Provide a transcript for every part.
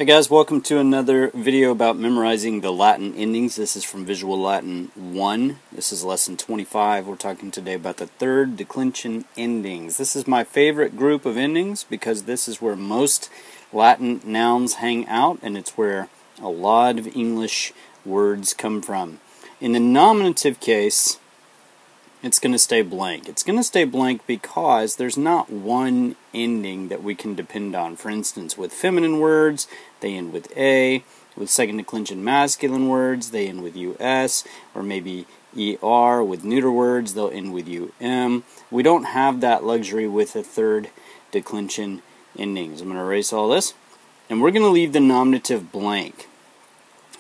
Hey guys, welcome to another video about memorizing the Latin endings. This is from Visual Latin 1. This is lesson 25. We're talking today about the third declension endings. This is my favorite group of endings because this is where most Latin nouns hang out, and it's where a lot of English words come from. In the nominative case, it's going to stay blank. It's going to stay blank because there's not one ending that we can depend on. For instance, with feminine words, they end with A. With second declension masculine words, they end with US, or maybe ER. With neuter words, they'll end with UM. We don't have that luxury with the third declension endings. I'm going to erase all this, and we're going to leave the nominative blank.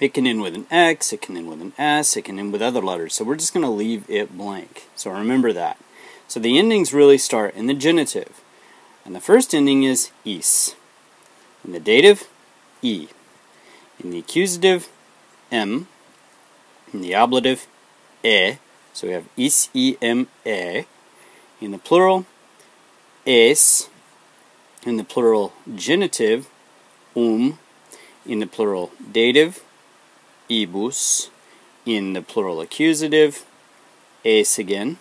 It can end with an X, it can end with an S, it can end with other letters. So we're just going to leave it blank. So remember that. So the endings really start in the genitive. And the first ending is is. In the dative, E. In the accusative, M. In the ablative, E. So we have is, E, M, E. In the plural, es. In the plural genitive, In the plural dative, ibus. In the plural accusative, es again.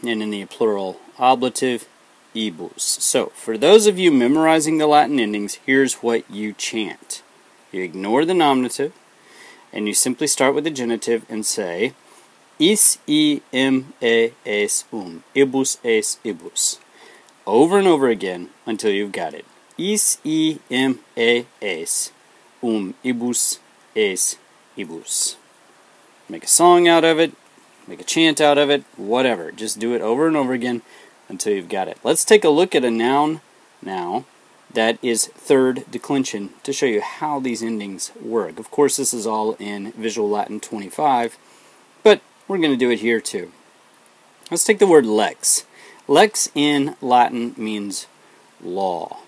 And in the plural ablative, ibus. So, for those of you memorizing the Latin endings, here's what you chant. You ignore the nominative, and you simply start with the genitive and say, is, e, m, e, es, ibus, es, ibus. Over and over again until you've got it. Is, e, m, e, es, ibus, es, ibus. Make a song out of it, make a chant out of it, whatever. Just do it over and over again until you've got it. Let's take a look at a noun now that is third declension to show you how these endings work. Of course, this is all in Visual Latin 25, but we're going to do it here too. Let's take the word lex. Lex in Latin means law.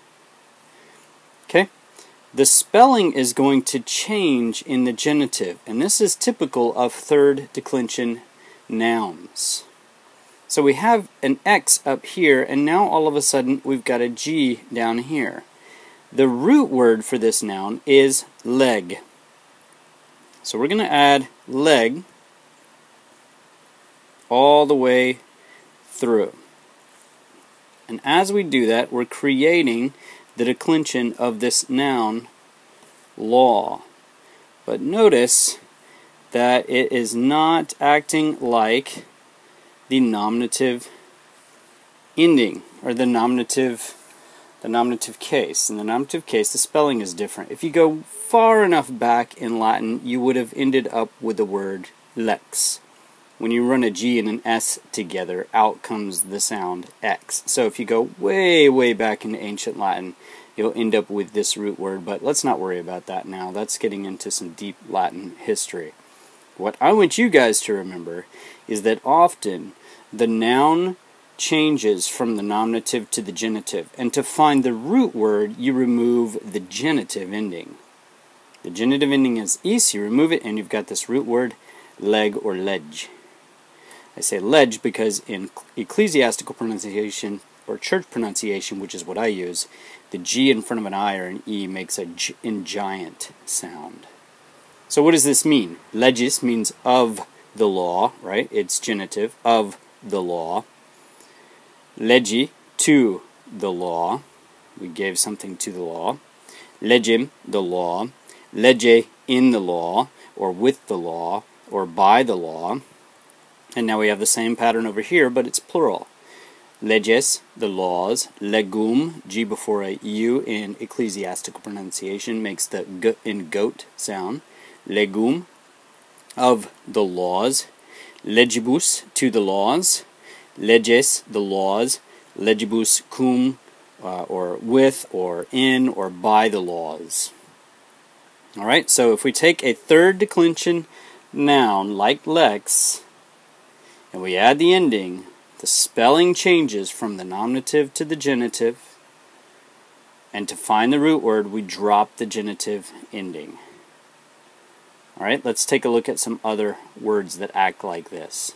Okay? The spelling is going to change in the genitive, and this is typical of third declension nouns. So we have an X up here, and now all of a sudden we've got a G down here. The root word for this noun is leg. So we're going to add leg all the way through. And as we do that, we're creating the declension of this noun, law. But notice that it is not acting like the nominative ending, or the nominative case. In the nominative case, the spelling is different. If you go far enough back in Latin, you would have ended up with the word lex. When you run a G and an S together, out comes the sound X. So if you go way, way back into ancient Latin, you'll end up with this root word, but let's not worry about that now. That's getting into some deep Latin history. What I want you guys to remember is that often the noun changes from the nominative to the genitive, and to find the root word, you remove the genitive ending. The genitive ending is is, you remove it, and you've got this root word, leg or ledge. I say ledge because in ecclesiastical pronunciation, or church pronunciation, which is what I use, the G in front of an I or an E makes a giant sound. So what does this mean? Legis means of the law, right? It's genitive, of the law. Legi, to the law. We gave something to the law. Legem, the law. Lege, in the law, or with the law, or by the law. And now we have the same pattern over here, but it's plural. Leges, the laws. Legum, G before a U in ecclesiastical pronunciation, makes the G in goat sound. Legum, of the laws. Legibus, to the laws. Leges, the laws. Legibus cum, or with, or in, or by the laws. Alright, so if we take a third declension noun like lex, and we add the ending, the spelling changes from the nominative to the genitive, and to find the root word, we drop the genitive ending. Alright, let's take a look at some other words that act like this.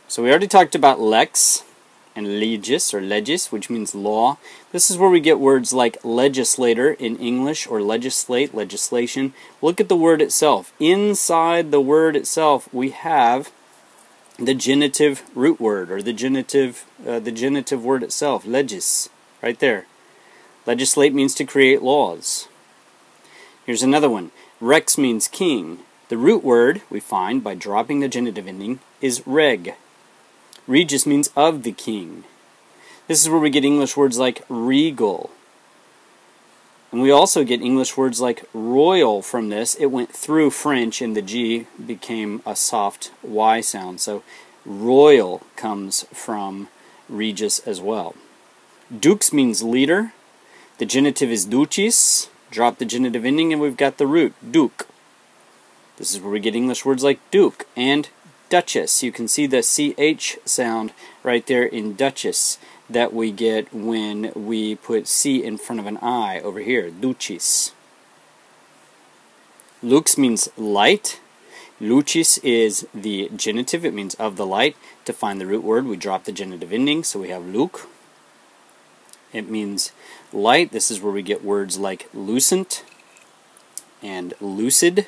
So we already talked about lex, and legis, or legis, which means law. This is where we get words like legislator in English, or legislate, legislation. Look at the word itself. Inside the word itself, we have the genitive root word, or the genitive word itself, legis, right there. Legislate means to create laws. Here's another one. Rex means king. The root word, we find, by dropping the genitive ending, is reg. Regis means of the king. This is where we get English words like regal. And we also get English words like royal from this. It went through French and the G became a soft Y sound. So royal comes from regis as well. Dux means leader. The genitive is ducis. Drop the genitive ending and we've got the root, duke. This is where we get English words like duke and duchess. You can see the CH sound right there in duchess that we get when we put C in front of an I over here, ducis. Lux means light. Lucis is the genitive, it means of the light. To find the root word, we drop the genitive ending, so we have luc. It means light. This is where we get words like lucent and lucid.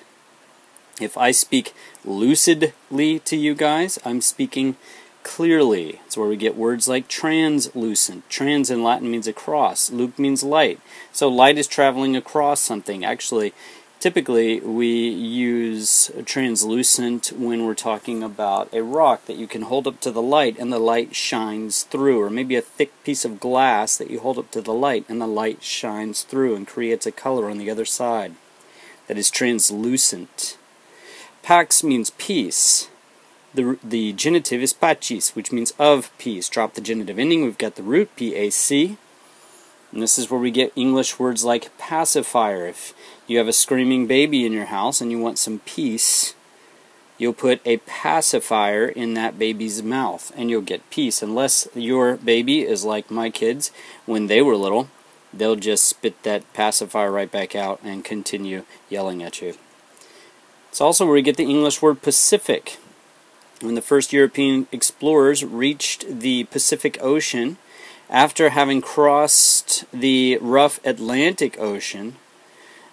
If I speak lucidly to you guys, I'm speaking clearly. It's where we get words like translucent. Trans in Latin means across. Luc means light. So light is traveling across something. Actually, typically we use translucent when we're talking about a rock that you can hold up to the light and the light shines through. Or maybe a thick piece of glass that you hold up to the light and the light shines through and creates a color on the other side. That is translucent. Pax means peace. The genitive is pacis, which means of peace. Drop the genitive ending, we've got the root, P-A-C. And this is where we get English words like pacifier. If you have a screaming baby in your house and you want some peace, you'll put a pacifier in that baby's mouth and you'll get peace. Unless your baby is like my kids when they were little, they'll just spit that pacifier right back out and continue yelling at you. It's also where we get the English word Pacific. When the first European explorers reached the Pacific Ocean, after having crossed the rough Atlantic Ocean,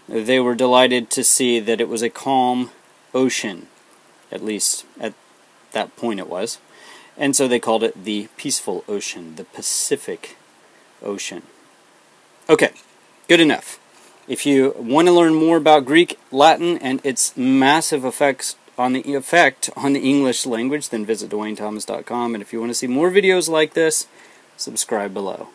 they were delighted to see that it was a calm ocean. At least at that point it was. And so they called it the peaceful ocean, the Pacific Ocean. Okay, good enough. If you want to learn more about Greek, Latin, and its massive effect on the English language, then visit DwaneThomas.com. And if you want to see more videos like this, subscribe below.